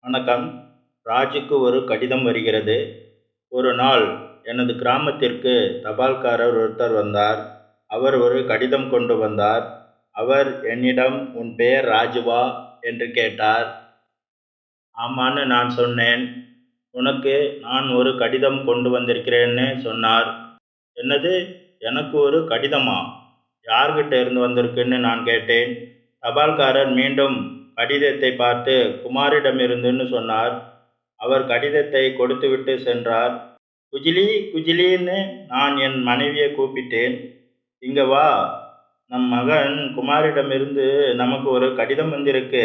வணக்கம். ராஜுக்கு ஒரு கடிதம் வருகிறது. ஒரு நாள் எனது கிராமத்திற்கு தபால்காரர் ஒருத்தர் வந்தார். அவர் ஒரு கடிதம் கொண்டு வந்தார். அவர் என்னிடம், "உன் பெயர் ராஜுவா?" என்று கேட்டார். ஆமான்னு நான் சொன்னேன். "உனக்கு நான் ஒரு கடிதம் கொண்டு வந்திருக்கிறேன்னு" சொன்னார். என்னது, எனக்கு ஒரு கடிதமா? யார்கிட்ட இருந்து வந்திருக்குன்னு நான் கேட்டேன். தபால்காரர் மீண்டும் கடிதத்தை பார்த்து குமாரிடமிருந்துன்னு சொன்னார். அவர் கடிதத்தை கொடுத்துவிட்டு சென்றார். குஜிலி, குஜிலின்னு நான் என் மனைவியை கூப்பிட்டேன். இங்க வா, நம் மகன் குமாரிடமிருந்து நமக்கு ஒரு கடிதம் வந்திருக்கு.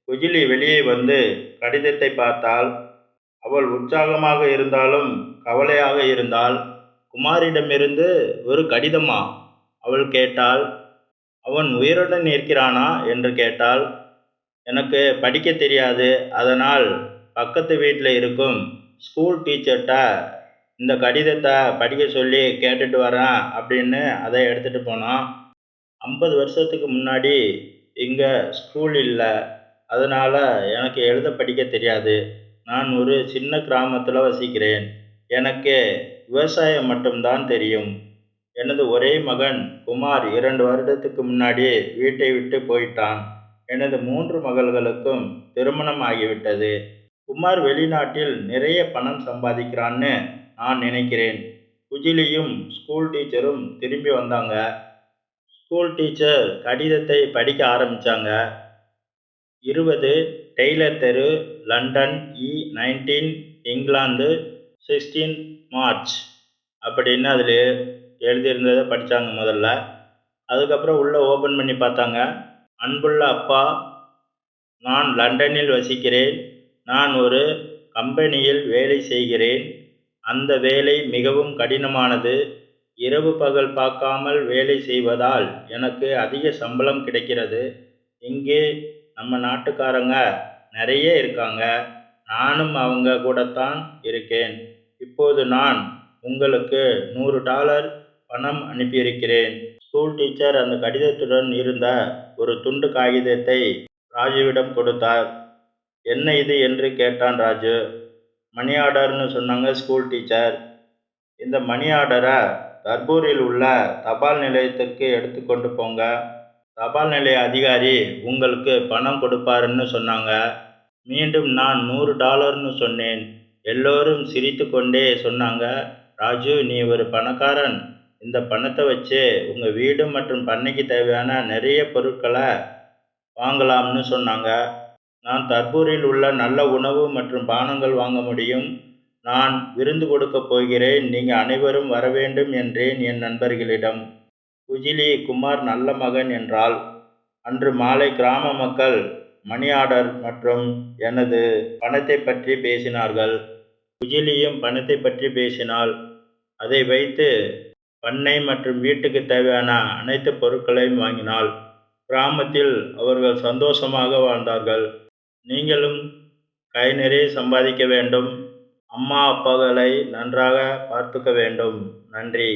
குஜிலி வெளியே வந்து கடிதத்தை பார்த்தாள். அவள் உற்சாகமாக இருந்தாலும் கவலையாக இருந்தாள். குமாரிடமிருந்து ஒரு கடிதமா? அவள் கேட்டாள். அவன் உயிருடன் இருக்கிறானா என்று கேட்டாள். எனக்கு படிக்க தெரியாது, அதனால் பக்கத்து வீட்டில் இருக்கும் ஸ்கூல் டீச்சர்கிட்ட இந்த கடிதத்தை படிக்க சொல்லி கேட்டுட்டு வரேன் அப்படின்னு அதை எடுத்துகிட்டு போனான். 50 வருஷத்துக்கு முன்னாடி இங்கே ஸ்கூல் இல்லை, அதனால் எனக்கு எழுத படிக்க தெரியாது. நான் ஒரு சின்ன கிராமத்தில் வசிக்கிறேன். எனக்கு விவசாயம் மட்டும்தான் தெரியும். எனது ஒரே மகன் குமார் 2 வருடத்துக்கு முன்னாடி வீட்டை விட்டு போயிட்டான். எனது 3 மகள்களுக்கும் திருமணம் ஆகிவிட்டது. குமார் வெளிநாட்டில் நிறைய பணம் சம்பாதிக்கிறான்னு நான் நினைக்கிறேன். குஜிலியும் ஸ்கூல் டீச்சரும் திரும்பி வந்தாங்க. ஸ்கூல் டீச்சர் கடிதத்தை படிக்க ஆரம்பித்தாங்க. 20 டெய்லர் தெரு, லண்டன், E19, இங்கிலாந்து, 16 மார்ச் அப்படின்னு அதில் எழுதியிருந்ததை படித்தாங்க முதல்ல. அதுக்கப்புறம் உள்ளே ஓப்பன் பண்ணி பார்த்தாங்க. அன்புள்ள அப்பா, நான் லண்டனில் வசிக்கிறேன். நான் ஒரு கம்பெனியில் வேலை செய்கிறேன். அந்த வேலை மிகவும் கடினமானது. இரவு பகல் பார்க்காமல் வேலை செய்வதால் எனக்கு அதிக சம்பளம் கிடைக்கிறது. இங்கே நம்ம நாட்டுக்காரங்க நிறைய இருக்காங்க. நானும் அவங்க கூடத்தான் இருக்கேன். இப்போது நான் உங்களுக்கு $100 பணம் அனுப்பியிருக்கிறேன். ஸ்கூல் டீச்சர் அந்த கடிதத்துடன் இருந்த ஒரு துண்டு காகிதத்தை ராஜுவிடம் கொடுத்தார். என்ன இது என்று கேட்டான் ராஜு. மணி ஆர்டர்னு சொன்னாங்க ஸ்கூல் டீச்சர். இந்த மணி ஆர்டரை தர்பூரில் உள்ள தபால் நிலையத்திற்கு எடுத்துக்கொண்டு போங்க. தபால் நிலைய அதிகாரி உங்களுக்கு பணம் கொடுப்பாருன்னு சொன்னாங்க. மீண்டும் நான் $100ன்னு சொன்னேன். எல்லோரும் சிரித்து கொண்டே சொன்னாங்க, ராஜு, நீ ஒரு பணக்காரன். இந்த பணத்தை வச்சு உங்கள் வீடு மற்றும் பண்ணைக்கு தேவையான நிறைய பொருட்களை வாங்கலாம்னு சொன்னாங்க. நான் தர்பூரில் உள்ள நல்ல உணவு மற்றும் பானங்கள் வாங்க முடியும். நான் விருந்து கொடுக்கப் போகிறேன். நீங்கள் அனைவரும் வர வேண்டும் என்றேன் என் நண்பர்களிடம். குஜிலி குமார் நல்ல மகன் என்றாள். அன்று மாலை கிராம மக்கள் மணி ஆர்டர் மற்றும் எனது பணத்தை பற்றி பேசினார்கள். குஜிலியும் பணத்தை பற்றி பேசினாள். அதை வைத்து பண்ணை மற்றும் வீட்டுக்கு தேவையான அனைத்து பொருட்களையும் வாங்கினாள். கிராமத்தில் அவர்கள் சந்தோஷமாக வாழ்ந்தார்கள். நீங்களும் கை நிறைய சம்பாதிக்க வேண்டும். அம்மா அப்பாக்களை நன்றாக பார்த்துக்க வேண்டும். நன்றி.